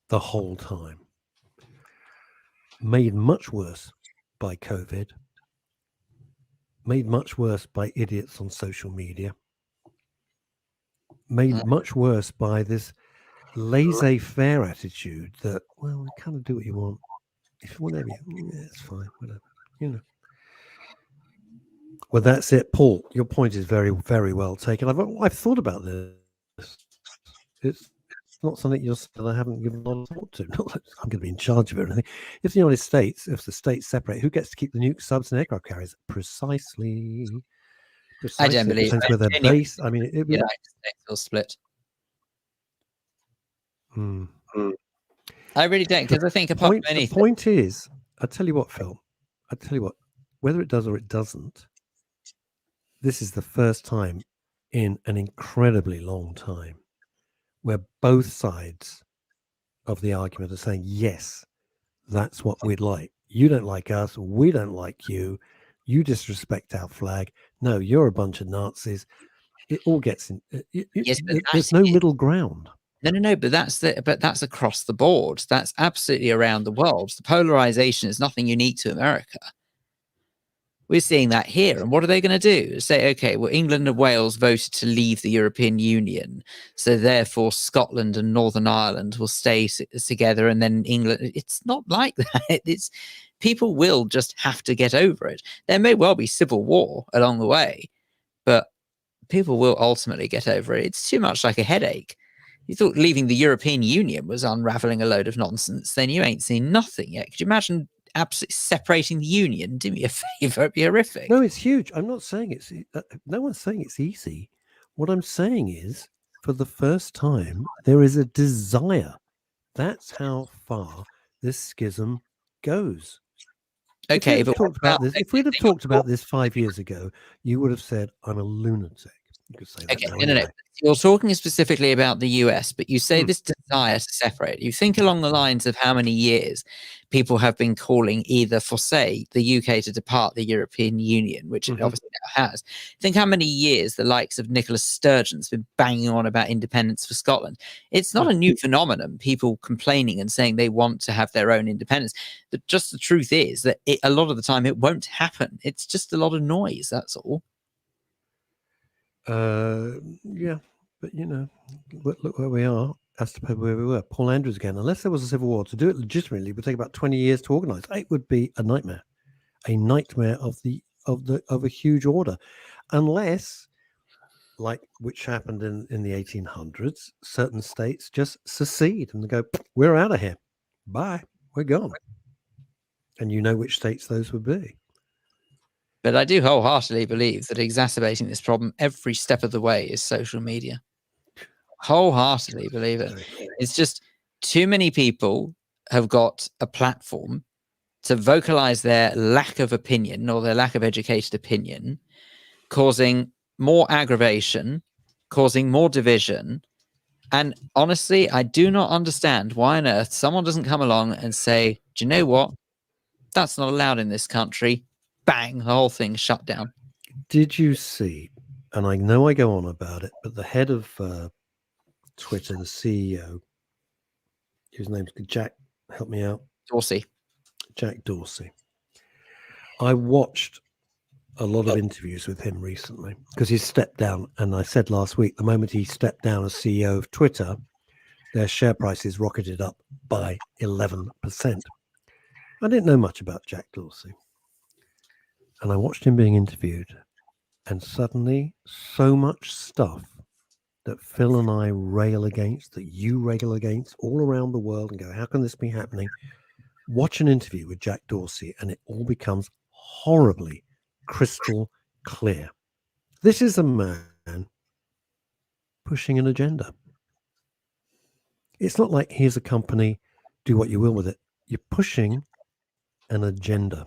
the whole time, made much worse by COVID, made much worse by idiots on social media, made much worse by this laissez-faire attitude that, well, we kind of do what you want. If whatever, it's fine, whatever, you know. Well, that's it, Paul. Your point is very, very well taken. I've thought about this. It's not something that I haven't given a lot of thought to. Not that I'm going to be in charge of everything. If the United States, if the states separate, who gets to keep the nukes, subs, and aircraft carriers? Precisely. I don't It believe depends where they're genuinely based. I mean, the United States will split. I really don't, because I think apart from the anything, point is, I tell you what, Phil. I tell you what, whether it does or it doesn't, this is the first time in an incredibly long time where both sides of the argument are saying, yes, that's what we'd like. You don't like us. We don't like you. You disrespect our flag. No, you're a bunch of Nazis. It all gets in. Yes, but There's no middle ground. No, but that's across the board. That's absolutely around the world. The polarization is nothing unique to America. We're seeing that here. And what are they going to do? Say, okay, well, England and Wales voted to leave the European Union, so therefore Scotland and Northern Ireland will stay together, and then England. It's not like that. It's people will just have to get over it. There may well be civil war along the way, but people will ultimately get over it. It's too much like a headache. You thought leaving the European Union was unraveling a load of nonsense, then you ain't seen nothing yet. Could you imagine absolutely separating the union? Do me a favor, it'd be horrific. No, it's huge. I'm not saying it's no one's saying it's easy. What I'm saying is, for the first time, there is a desire. That's how far this schism goes. Okay, if we'd have talked about this 5 years ago, you would have said I'm a lunatic. You could say that now no. anyway. You're talking specifically about the US, but you say this desire to separate. You think along the lines of how many years people have been calling either for, say, the UK to depart the European Union, which it obviously now has. Think how many years the likes of Nicola Sturgeon's been banging on about independence for Scotland. It's not a new phenomenon, people complaining and saying they want to have their own independence. But just the truth is that a lot of the time it won't happen. It's just a lot of noise, that's all. Yeah, but you know, look where we are as to where we were. Paul Andrews again. Unless there was a civil war, to do it legitimately would take about 20 years to organise. It would be a nightmare of a huge order, unless, like which happened in the 1800s, certain states just secede and go, "We're out of here, bye, we're gone," and you know which states those would be. But I do wholeheartedly believe that exacerbating this problem every step of the way is social media. Wholeheartedly believe it. It's just too many people have got a platform to vocalize their lack of opinion or their lack of educated opinion, causing more aggravation, causing more division. And honestly, I do not understand why on earth someone doesn't come along and say, do you know what? That's not allowed in this country. Bang, the whole thing shut down. Did you see, and I know I go on about it, but the head of Twitter, the CEO, whose name's Jack, help me out. Dorsey. Jack Dorsey. I watched a lot of interviews with him recently because he stepped down. And I said last week, the moment he stepped down as CEO of Twitter, their share prices rocketed up by 11%. I didn't know much about Jack Dorsey. And I watched him being interviewed, and suddenly so much stuff that Phil and I rail against, that you rail against all around the world and go, how can this be happening? Watch an interview with Jack Dorsey and it all becomes horribly crystal clear. This is a man pushing an agenda. It's not like here's a company, do what you will with it. you're pushing an agenda.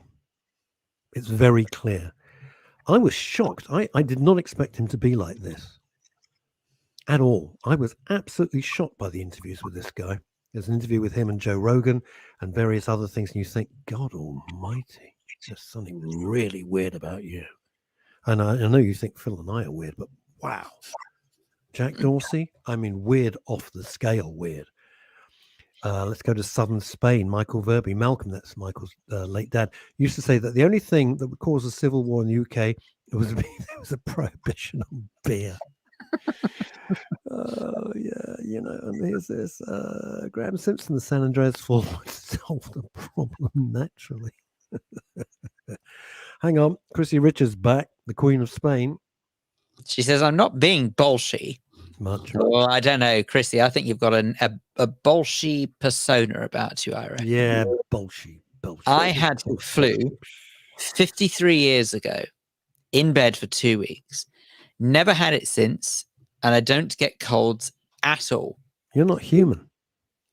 It's very clear. I was shocked. I did not expect him to be like this at all. I was absolutely shocked by the interviews with this guy. There's an interview with him and Joe Rogan and various other things, and you think, God almighty, there's something really weird about you. And I know you think Phil and I are weird, but wow. Jack Dorsey, I mean, weird off the scale weird. Let's go to southern Spain. Michael Verby, Malcolm, that's Michael's late dad, used to say that the only thing that would cause a civil war in the UK was a prohibition on beer. Oh, yeah, you know, and here's this. Graham Simpson, the San Andreas Fault would solve the problem naturally. Hang on. Chrissy Richards back, the Queen of Spain. She says, I'm not being bolshy. Much. Well, I don't know, Chrissy. I think you've got a bolshy persona about you, I reckon. Yeah, bolshy. I had flu 53 years ago in bed for 2 weeks. Never had it since, and I don't get colds at all. You're not human.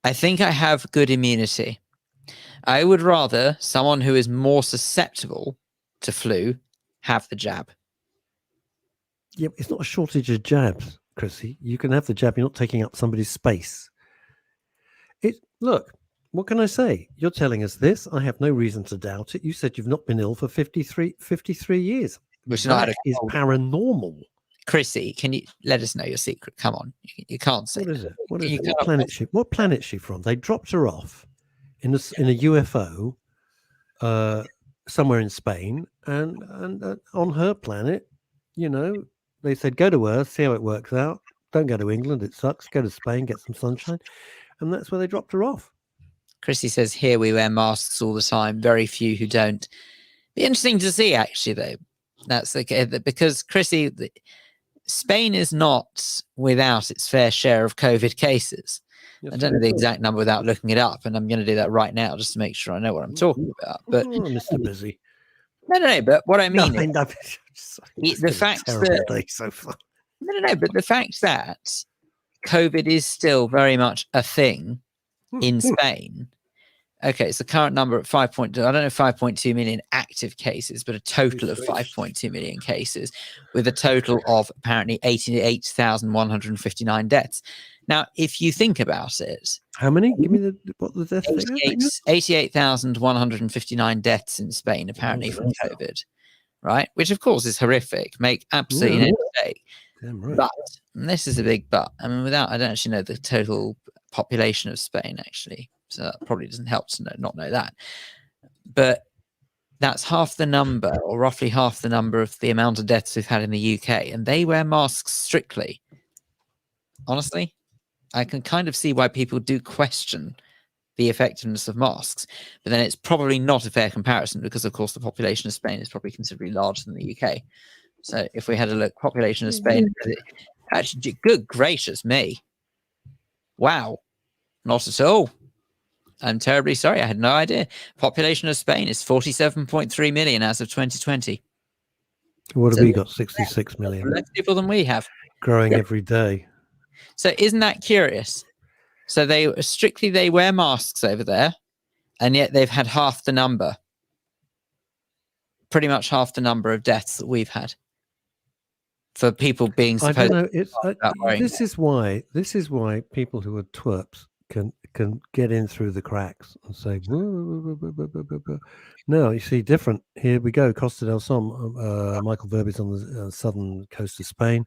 I think I have good immunity. I would rather someone who is more susceptible to flu have the jab. Yeah, it's not a shortage of jabs, Chrissy. You can have the jab. You're not taking up somebody's space. Look, what can I say? You're telling us this. I have no reason to doubt it. You said you've not been ill for 53 years. Which That is paranormal. Chrissy, can you let us know your secret? Come on. You can't say What is it? What is You it? can't- What planet is she from? They dropped her off in a UFO somewhere in Spain, and on her planet, you know, they said go to Earth, see how it works out. Don't go to England, it sucks. Go to Spain, get some sunshine, and that's where they dropped her off. Chrissy says, here we wear masks all the time. Very few who don't. Be interesting to see, actually, though. That's okay, because Chrissy, Spain is not without its fair share of COVID cases. Yes, I don't know the exact number without looking it up, and I'm going to do that right now just to make sure I know what I'm talking about. But Mr. Busy. No. But what I mean, is the fact that day so far. No. But the fact that COVID is still very much a thing in Spain. Okay, it's the current number at 5.2. I don't know 5.2 million active cases, but a total of 5.2 million cases, with a total of apparently 88,159 deaths. Now, if you think about it, how many? Give me what the death figure? 88,159 deaths in Spain, apparently from COVID, right? Which, of course, is horrific. Make absolutely no mistake. Damn right. But, and this is a big but. I mean, I don't actually know the total population of Spain, actually. So that probably doesn't help to not know that. But that's half the number, or roughly half the number of the amount of deaths we've had in the UK. And they wear masks strictly. Honestly, I can kind of see why people do question the effectiveness of masks. But then it's probably not a fair comparison because, of course, the population of Spain is probably considerably larger than the UK. So if we had a look, population of Spain, actually, good gracious me. Wow. Not at all. I'm terribly sorry. I had no idea. Population of Spain is 47.3 million as of 2020. What have we got? 66 million. Less people than we have. Growing every day. So isn't that curious? So they wear masks over there, and yet they've had half the number. Pretty much half the number of deaths that we've had. For people being supposed. I don't know. This is why people who are twerps can get in through the cracks and say, no, you see, different. Here we go. Costa del Sol, Michael Verby's on the southern coast of Spain.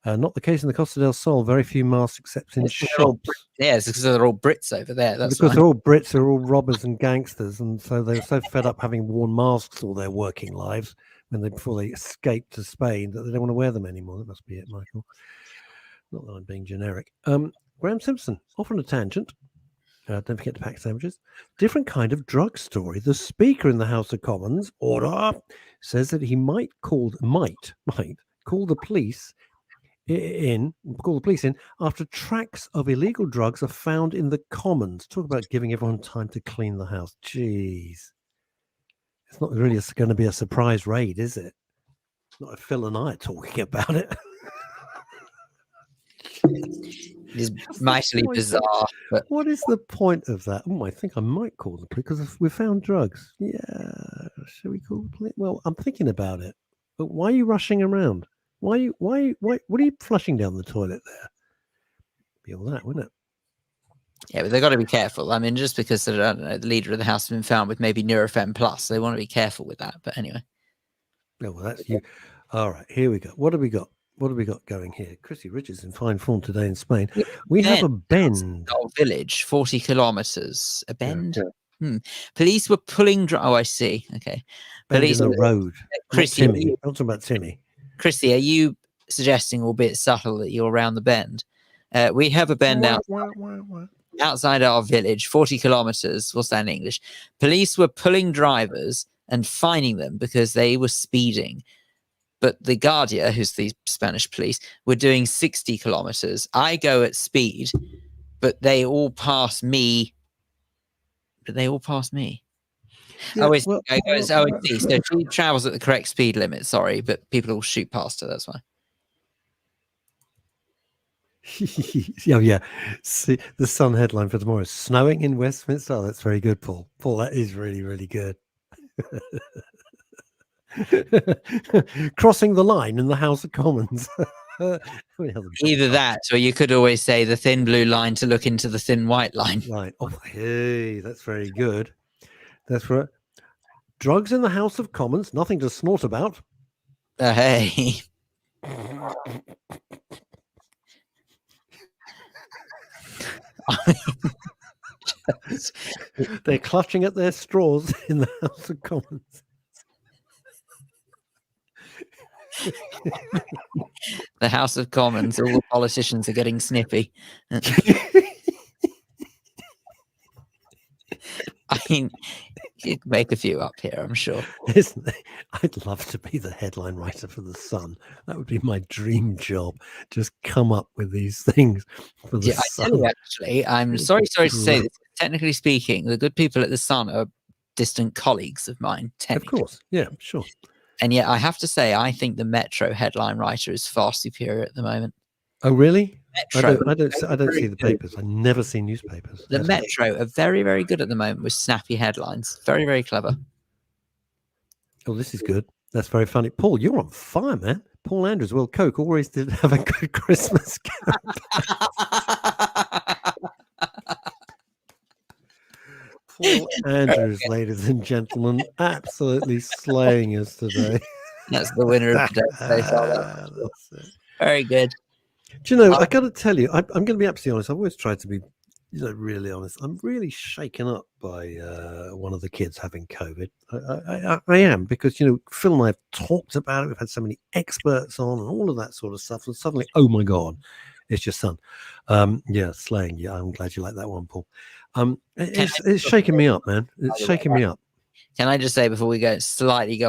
Not the case in the Costa del Sol. Very few masks except in shops. Yes, because they're all Brits over there. That's because they're all Brits, they're all robbers and gangsters, and so they're so fed up having worn masks all their working lives before they escape to Spain that they don't want to wear them anymore. That must be it, Michael. Not that I'm being generic. Graham Simpson, off on a tangent. Don't forget to pack sandwiches. Different kind of drug story. The Speaker in the House of Commons, order, says that he might call the police in after tracks of illegal drugs are found in the Commons. Talk about giving everyone time to clean the house. Jeez. It's not really going to be a surprise raid, is it? Not if Phil and I are talking about it. It is What's the mightily point? bizarre, but What is the point of that? Oh, I think I might call the police because we found drugs. Yeah, should we call the police? Well, I'm thinking about it. But why are you rushing around? Why? What are you flushing down the toilet there? Be all that, wouldn't it? yeah, but they've got to be careful. I mean, just because I don't know, the leader of the house has been found with maybe Nurofen Plus, they want to be careful with that. But anyway, Oh, well, that's you. All right, here we go. What have we got? What have we got going here? Chrissy Richards in fine form today in Spain. We have a bend. Our village, 40 kilometers. A bend. Yeah. Police were pulling. Oh, I see. Okay. Bend Police. in the road. Chrissy, Not Timmy. I'm talking about Timmy. Chrissy, are you suggesting, albeit subtle, that you're around the bend? We have a bend outside our village, 40 kilometers. What's that in English? Police were pulling drivers and fining them because they were speeding. But the Guardia, who's the Spanish police, were doing 60 kilometers. I go at speed, but they all pass me. Yeah, I see. So she travels at the correct speed limit, sorry, but people all shoot past her, that's why. Oh, yeah. See, the Sun headline for tomorrow is snowing in Westminster. Oh, that's very good, Paul. Paul, that is really, really good. Crossing the line in the House of Commons. Either that, or you could always say the thin blue line to look into the thin white line. Right. Oh, hey, that's very good. That's right. Drugs in the House of Commons, nothing to snort about. Hey. They're clutching at their straws in the House of Commons. The House of Commons, all the politicians are getting snippy. I mean, you could make a few up here, I'm sure. Isn't it? I'd love to be the headline writer for The Sun. That would be my dream job. Just come up with these things for The Yeah, I Sun. tell you, actually, I'm sorry to say this. Technically speaking, the good people at The Sun are distant colleagues of mine. Of course. Yeah, sure. And yet I have to say, I think the Metro headline writer is far superior at the moment. Oh, really? Metro. I don't see the papers. I never see newspapers. The Metro are very, very good at the moment with snappy headlines. Very, very clever. Oh, this is good. That's very funny. Paul, you're on fire, man. Paul Andrews, World Coke, always did have a good Christmas Paul Andrews, ladies and gentlemen, absolutely slaying us today. That's the winner of today's Very good. Do you know, I got to tell you, I'm going to be absolutely honest. I've always tried to be really honest. I'm really shaken up by one of the kids having COVID. I am, because, Phil and I have talked about it. We've had so many experts on and all of that sort of stuff. And suddenly, oh my God, it's your son. Yeah, slaying. Yeah, I'm glad you like that one, Paul. It's shaking me up, man. It's shaking me up. Can I just say, before we go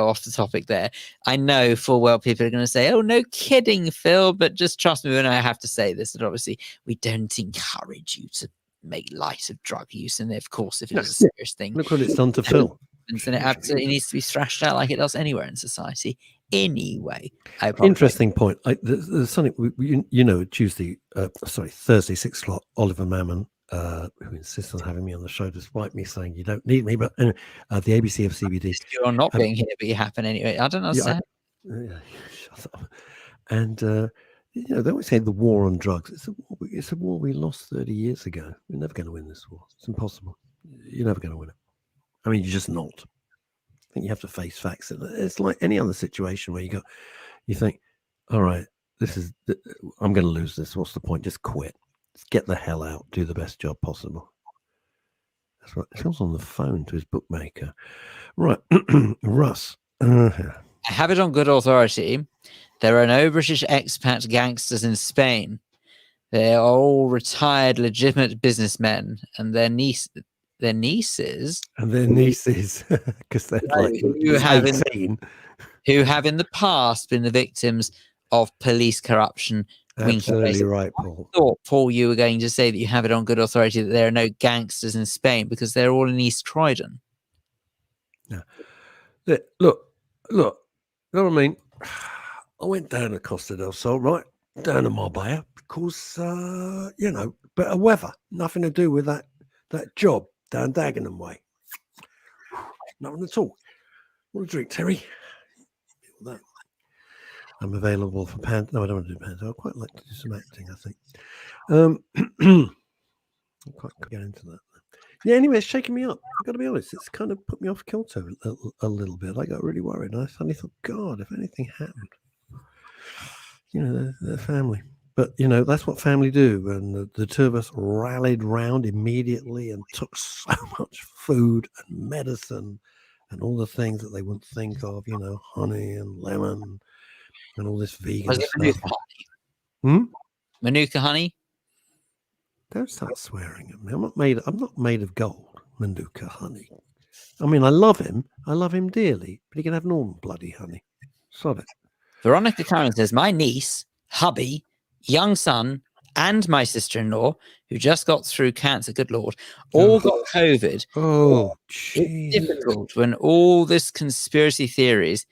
off the topic there, I know full well people are going to say, oh, no kidding, Phil, but just trust me when I have to say this, that obviously we don't encourage you to make light of drug use. And of course, if it's a serious thing, look what it's done to Phil. And it absolutely needs to be thrashed out like it does anywhere in society. Anyway, interesting point. There's something, Thursday, 6 o'clock, Oliver Mammon, who insists on having me on the show despite me saying you don't need me, but anyway, the ABC of CBD. You're not being here, but you happen anyway. I don't understand. Shut up. And they always say the war on drugs. It's a war we lost 30 years ago. We're never going to win this war. It's impossible. You're never going to win it. I mean, you're just not. I think you have to face facts. It's like any other situation where you think, all right, I'm going to lose this. What's the point? Just quit. Just get the hell out. Do the best job possible. That's right. Phil's on the phone to his bookmaker. Right. Russ. I have it on good authority. There are no British expat gangsters in Spain. They are all retired, legitimate businessmen, and their nieces, because they're like who have in the past been the victims of police corruption. Absolutely right, Paul. I thought, Paul, you were going to say that you have it on good authority that there are no gangsters in Spain because they're all in East Croydon. Yeah. Look. You know what I mean? I went down to Costa del Sol, right? down a mile by her because, better weather. Nothing to do with that job down Dagenham way. Nothing at all. Want a drink, Terry? That. I'm available for pants. No, I don't want to do pants. I'd quite like to do some acting, I think. I'll quite get into that. Yeah, anyway, it's shaking me up. I've got to be honest. It's kind of put me off kilter a little bit. I got really worried. And I suddenly thought, God, if anything happened, the family. But, that's what family do. And the two of us rallied round immediately and took so much food and medicine and all the things that they wouldn't think of, honey and lemon and all this vegan Was it stuff. Manuka honey? Manuka honey? Don't start swearing at me. I'm not made of gold, Manuka honey. I mean, I love him dearly, but he can have normal bloody honey. Sod it. Veronica Curran says, my niece, hubby, young son, and my sister-in-law, who just got through cancer, good Lord, all got COVID. Oh, it's difficult when all this conspiracy theories,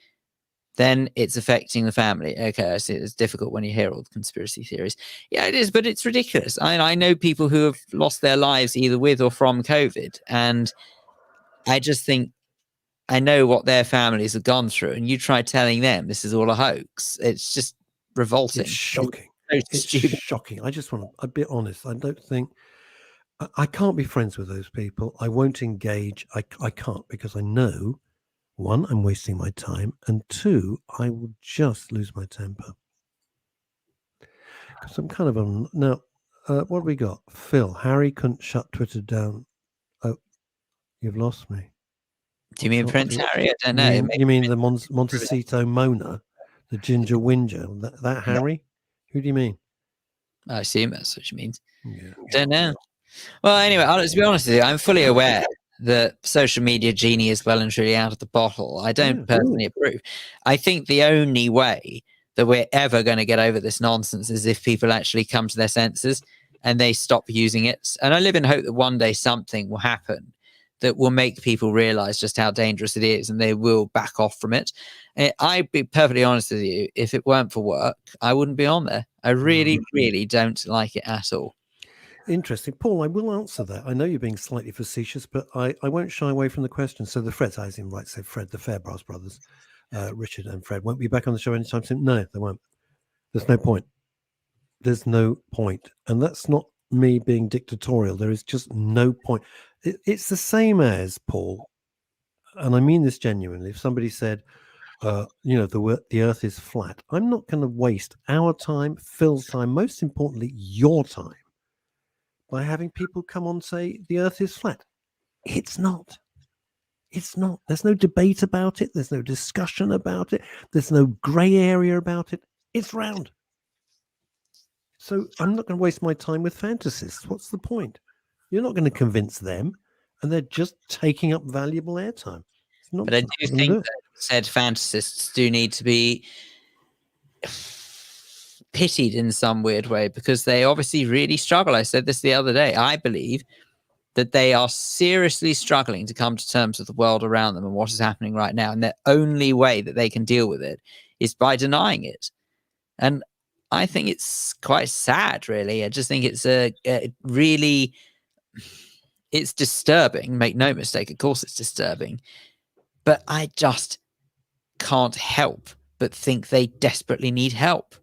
then it's affecting the family. Okay, I see. It's difficult when you hear all the conspiracy theories. Yeah, it is, but it's ridiculous. I know people who have lost their lives either with or from COVID, and I just think I know what their families have gone through, and you try telling them this is all a hoax. It's just revolting. It's shocking. It's shocking. I just want to be honest. I don't think I can't be friends with those people. I won't engage. I can't because I know, one, I'm wasting my time, and two, I will just lose my temper. Because I'm kind of on now. What have we got? Phil, Harry couldn't shut Twitter down. Oh, you've lost me. Do you mean Prince Harry? I don't know. You mean the Montecito Mona, the Ginger Whinger? That Harry? Who do you mean? I assume that's what she means. Yeah. Don't know. Well, anyway, to be honest with you, I'm fully aware that social media genie is well and truly out of the bottle. I don't personally approve. I think the only way that we're ever going to get over this nonsense is if people actually come to their senses and they stop using it. And I live in hope that one day something will happen that will make people realize just how dangerous it is and they will back off from it. I'd be perfectly honest with you, if it weren't for work, I wouldn't be on there. I really, really don't like it at all. Interesting. Paul, I will answer that. I know you're being slightly facetious, but I won't shy away from the question. So the Freds, I assume, right, so Fred, the Fairbrass brothers, Richard and Fred, won't be back on the show anytime soon? No, they won't. There's no point. There's no point. And that's not me being dictatorial. There is just no point. It's the same as, Paul, and I mean this genuinely, if somebody said, the earth is flat, I'm not going to waste our time, Phil's time, most importantly, your time, by having people come on and say the earth is flat. It's not. It's not. There's no debate about it. There's no discussion about it. There's no grey area about it. It's round. So I'm not going to waste my time with fantasists. What's the point? You're not going to convince them, and they're just taking up valuable airtime. But I do think that said fantasists do need to be pitied in some weird way because they obviously really struggle. I said this the other day. I believe that they are seriously struggling to come to terms with the world around them and what is happening right now. And the only way that they can deal with it is by denying it. And I think it's quite sad, really. I just think it's it's disturbing. Make no mistake, of course it's disturbing. But I just can't help but think they desperately need help.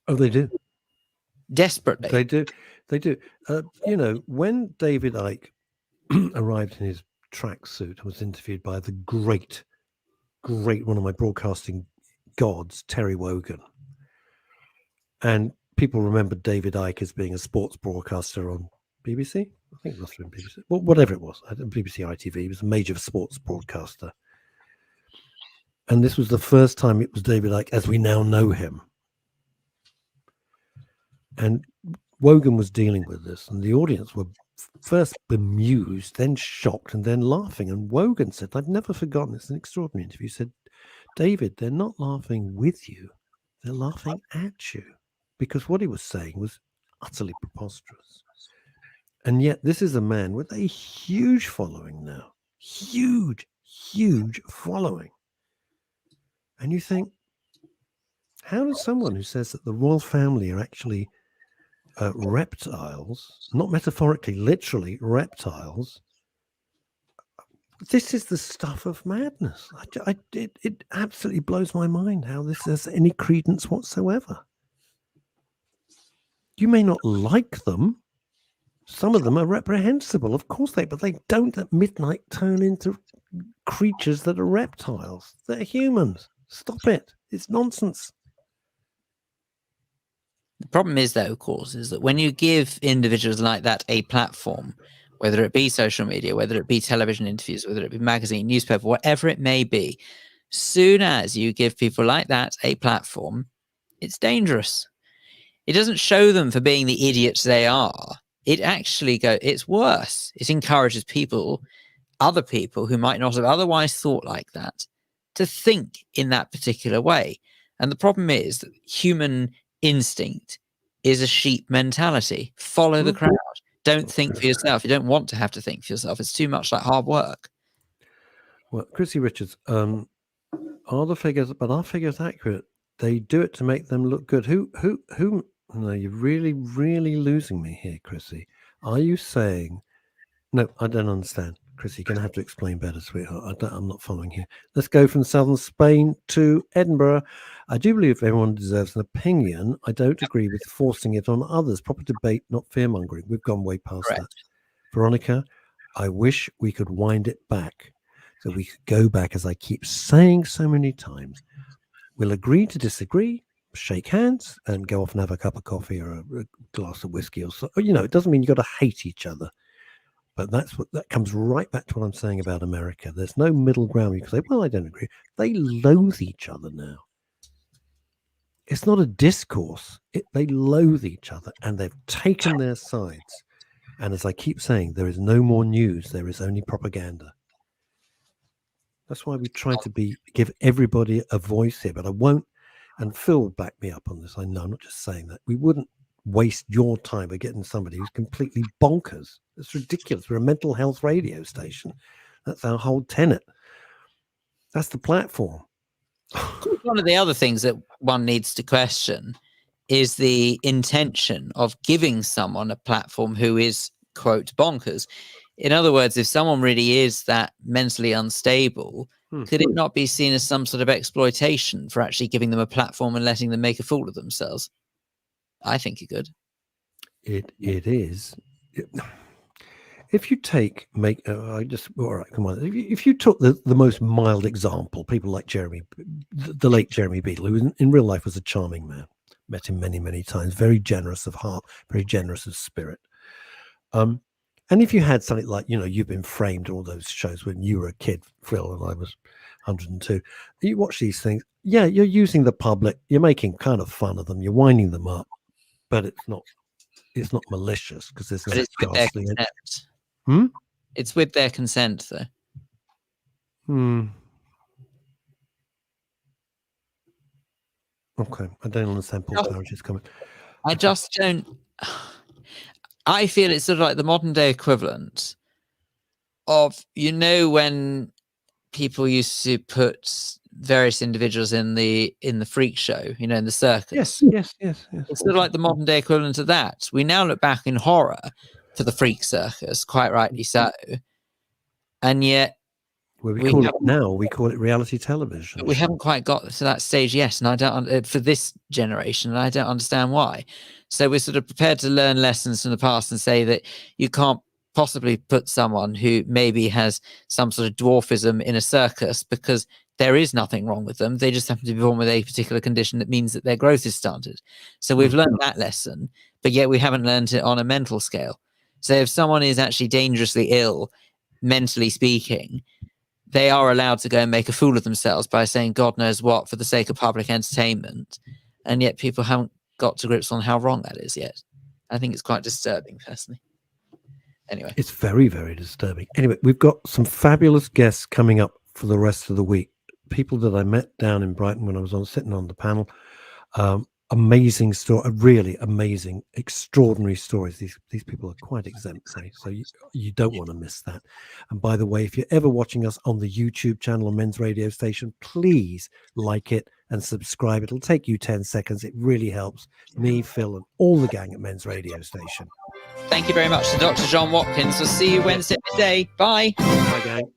Oh, they do. Desperately. They do. They do. When David Icke arrived in his tracksuit and was interviewed by the great one of my broadcasting gods, Terry Wogan, and people remember David Icke as being a sports broadcaster on BBC. I think it must have been BBC. Well, whatever it was, BBC ITV. He was a major sports broadcaster. And this was the first time it was David Icke as we now know him. And Wogan was dealing with this, and the audience were first bemused, then shocked, and then laughing. And Wogan said, I've never forgotten, it's an extraordinary interview, he said, David, they're not laughing with you, they're laughing at you. Because what he was saying was utterly preposterous. And yet this is a man with a huge following now. Huge following. And you think, How does someone who says that the royal family are actually reptiles, not metaphorically, literally reptiles? This is the stuff of madness. It absolutely blows my mind how this has any credence whatsoever. You may not like them. Some of them are reprehensible, of course but they don't at midnight turn into creatures that are reptiles. They're humans. Stop it. It's nonsense. The problem is, though, of course, is that when you give individuals like that a platform, whether it be social media, whether it be television interviews, whether it be magazine, newspaper, whatever it may be, soon as you give people like that a platform, it's dangerous. It doesn't show them for being the idiots they are. It actually it's worse. It encourages other people who might not have otherwise thought like that, to think in that particular way. And the problem is that human instinct is a sheep mentality. Follow the crowd. Don't think for yourself. You don't want to have to think for yourself. It's too much like hard work. Well, Chrissy Richards, are the figures, but are figures accurate? They do it to make them look good. Who? No, you're really, really losing me here, Chrissy. Are you saying? No, I don't understand. Chrissy, you're going to have to explain better, sweetheart. I'm not following here. Let's go from southern Spain to Edinburgh. I do believe everyone deserves an opinion. I don't agree with forcing it on others. Proper debate, not fear-mongering. We've gone way past that. Veronica, I wish we could wind it back so we could go back, as I keep saying so many times. We'll agree to disagree, shake hands, and go off and have a cup of coffee or a glass of whiskey or so. You know, it doesn't mean you've got to hate each other. But that comes right back to what I'm saying about America. There's no middle ground. You can say, well, I don't agree. They loathe each other now. It's not a discourse. They loathe each other, and they've taken their sides. And as I keep saying, there is no more news. There is only propaganda. That's why we try to give everybody a voice here. But I won't, and Phil will back me up on this. I know, I'm not just saying that. We wouldn't waste your time by getting somebody who's completely bonkers. It's ridiculous. We're a mental health radio station. That's our whole tenet. That's the platform. One of the other things that one needs to question is the intention of giving someone a platform who is, quote, bonkers. In other words, if someone really is that mentally unstable, could it not be seen as some sort of exploitation for actually giving them a platform and letting them make a fool of themselves? I think it could. It is. If you all right, come on. If you took the most mild example, people like the late Jeremy Beadle, who in real life was a charming man, met him many, many times, very generous of heart, very generous of spirit. And if you had something like, You've Been Framed, all those shows when you were a kid, Phil, and I was 102, you watch these things. Yeah, you're using the public. You're making kind of fun of them. You're winding them up, but it's not malicious because there's no ghastly. It's with their consent, though. Okay, I don't understand Paul Claridge's comment. I just don't. I feel it's sort of like the modern day equivalent of, when people used to put various individuals in the freak show, in the circus. Yes. It's sort of like the modern day equivalent of that. We now look back in horror to the freak circus, quite rightly so, and yet we call it reality television. We haven't quite got to that stage yet, and I don't for this generation, and I don't understand why. So we're sort of prepared to learn lessons from the past and say that you can't possibly put someone who maybe has some sort of dwarfism in a circus because there is nothing wrong with them. They just happen to be born with a particular condition that means that their growth is stunted. So we've learned that lesson, but yet we haven't learned it on a mental scale. So if someone is actually dangerously ill, mentally speaking, they are allowed to go and make a fool of themselves by saying God knows what for the sake of public entertainment. And yet people haven't got to grips on how wrong that is yet. I think it's quite disturbing, personally. Anyway. It's very, very disturbing. Anyway, we've got some fabulous guests coming up for the rest of the week. People that I met down in Brighton when I was sitting on the panel. Amazing story, really amazing, extraordinary stories. These people are quite exemplary, so you don't want to miss that. And by the way, if you're ever watching us on the YouTube channel on Men's Radio Station, please like it and subscribe. It'll take you 10 seconds. It really helps me, Phil, and all the gang at Men's Radio Station. Thank you very much to Dr. John Watkins. We'll see you Wednesday midday. Bye. Bye, gang.